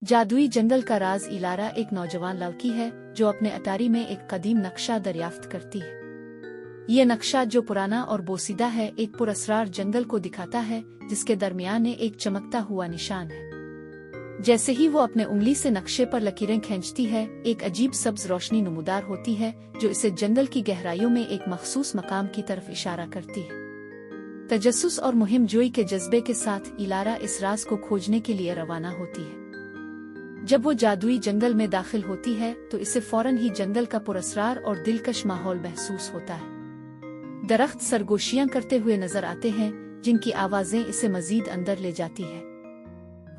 जादुई जंगल का राज। इलारा एक नौजवान लड़की है जो अपने अटारी में एक कदीम नक्शा दरियाफ्त करती है। ये नक्शा जो पुराना और बोसीदा है, एक पुरअसरार जंगल को दिखाता है जिसके दरमियान एक चमकता हुआ निशान है। जैसे ही वो अपने उंगली से नक्शे पर लकीरें खींचती है, एक अजीब सब्ज रोशनी नमूदार होती है जो इसे जंगल की गहराइयों में एक मखसूस मकाम की तरफ इशारा करती है। तजस्सुस और मुहिम जोई के जज्बे के साथ इलारा इस राज को खोजने के लिए रवाना होती है। जब वो जादुई जंगल में दाखिल होती है तो इसे फौरन ही जंगल का पुरअसरार और दिलकश माहौल महसूस होता है। दरख्त सरगोशियां करते हुए नजर आते हैं जिनकी आवाजें इसे मजीद अंदर ले जाती है।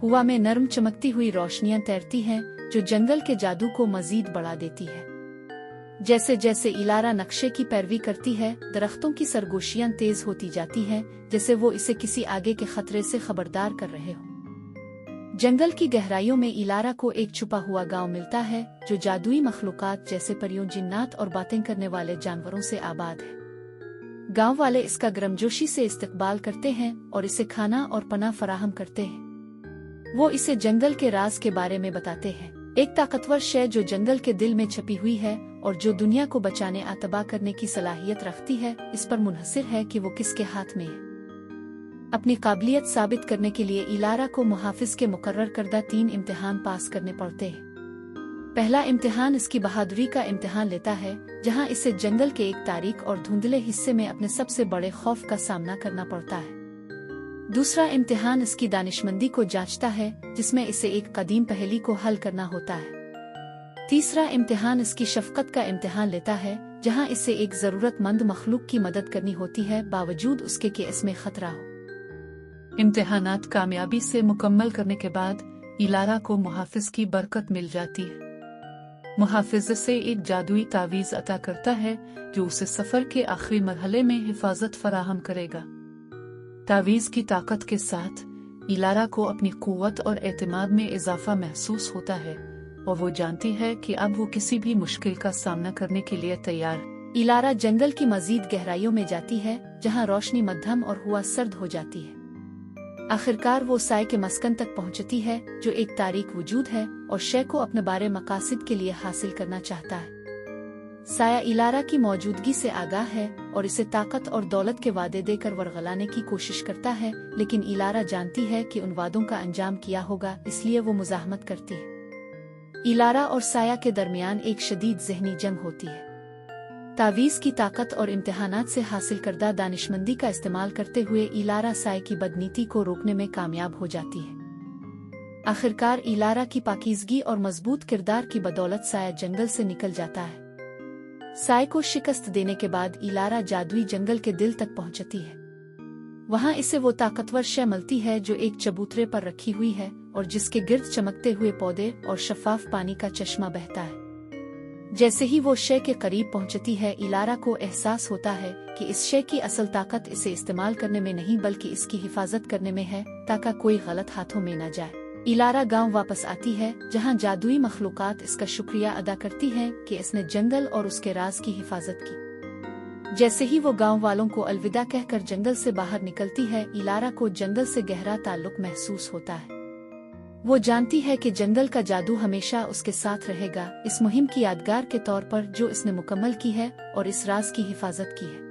हवा में नरम चमकती हुई रोशनियां तैरती हैं जो जंगल के जादू को मजीद बढ़ा देती है। जैसे जैसे इलारा नक्शे की पैरवी करती है, दरख्तों की सरगोशियां तेज होती जाती हैं, जैसे वो इसे किसी आगे के खतरे से खबरदार कर रहे हो। जंगल की गहराइयों में इलारा को एक छुपा हुआ गांव मिलता है जो जादुई मखलूकात जैसे परियों, जिन्नात और बातें करने वाले जानवरों से आबाद है। गांव वाले इसका गर्मजोशी से इस्तकबाल करते हैं और इसे खाना और पनाह फराहम करते हैं। वो इसे जंगल के राज के बारे में बताते हैं, एक ताकतवर शय जो जंगल के दिल में छपी हुई है और जो दुनिया को बचाने तबाह करने की सलाहियत रखती है। इस पर मुनहसिर है कि वो किसके हाथ में है। अपनी काबिलियत साबित करने के लिए इलारा को मुहाफिज के मुकर्रर करदा 3 इम्तिहान पास करने पड़ते हैं। पहला इम्तिहान इसकी बहादुरी का इम्तिहान लेता है, जहां इसे जंगल के एक तारीक और धुंधले हिस्से में अपने सबसे बड़े खौफ का सामना करना पड़ता है। दूसरा इम्तिहान इसकी दानिशमंदी को जांचता है, जिसमें इसे एक कदीम पहेली को हल करना होता है। तीसरा इम्तिहान इसकी शफकत का इम्तिहान लेता है, जहां इसे एक जरूरतमंद मखलूक की मदद करनी होती है, बावजूद उसके कि इसमें खतरा हो। इम्तिहानात कामयाबी से मुकम्मल करने के बाद इलारा को मुहाफिज की बरकत मिल जाती है। मुहाफिज से एक जादुई तावीज़ अता करता है जो उसे सफर के आखिरी मरहले में हिफाजत फराहम करेगा। तावीज़ की ताकत के साथ इलारा को अपनी कुव्वत और एतमाद में इजाफा महसूस होता है और वो जानती है कि अब वो किसी भी मुश्किल का सामना करने के लिए तैयार। इलारा जंगल की मजीद गहराइयों में जाती है, जहां रोशनी मध्यम और हवा सर्द हो जाती है। आखिरकार वो साय के मस्कन तक पहुंचती है जो एक तारीक वजूद है और शय को अपने बारे मकासिद के लिए हासिल करना चाहता है। साया इलारा की मौजूदगी से आगाह है और इसे ताकत और दौलत के वादे देकर वरगलाने की कोशिश करता है, लेकिन इलारा जानती है कि उन वादों का अंजाम किया होगा, इसलिए वो मुजाहमत करती है। इलारा और साया के दरमियान एक शदीद ज़हनी जंग होती है। तावीज़ की ताकत और इम्तिहानात से हासिल करदा दानिशमंदी का इस्तेमाल करते हुए इलारा साय की बदनीति को रोकने में कामयाब हो जाती है। आखिरकार इलारा की पाकीज़गी और मजबूत किरदार की बदौलत साया जंगल से निकल जाता है। साय को शिकस्त देने के बाद इलारा जादुई जंगल के दिल तक पहुंचती है। वहां इसे वो ताकतवर शय मिलती है जो एक चबूतरे पर रखी हुई है और जिसके गिर्द चमकते हुए पौधे और शफाफ पानी का चश्मा बहता है। जैसे ही वो शय के करीब पहुंचती है, इलारा को एहसास होता है कि इस शय की असल ताकत इसे इस्तेमाल करने में नहीं बल्कि इसकी हिफाजत करने में है, ताकि कोई गलत हाथों में न जाए। इलारा गांव वापस आती है, जहां जादुई मखलूकात इसका शुक्रिया अदा करती हैं कि इसने जंगल और उसके राज की हिफाजत की। जैसे ही वो गांव वालों को अलविदा कहकर जंगल से बाहर निकलती है, इलारा को जंगल से गहरा ताल्लुक महसूस होता है। वो जानती है कि जंगल का जादू हमेशा उसके साथ रहेगा, इस मुहिम की यादगार के तौर पर जो इसने मुकम्मल की है और इस राज की हिफाजत की है।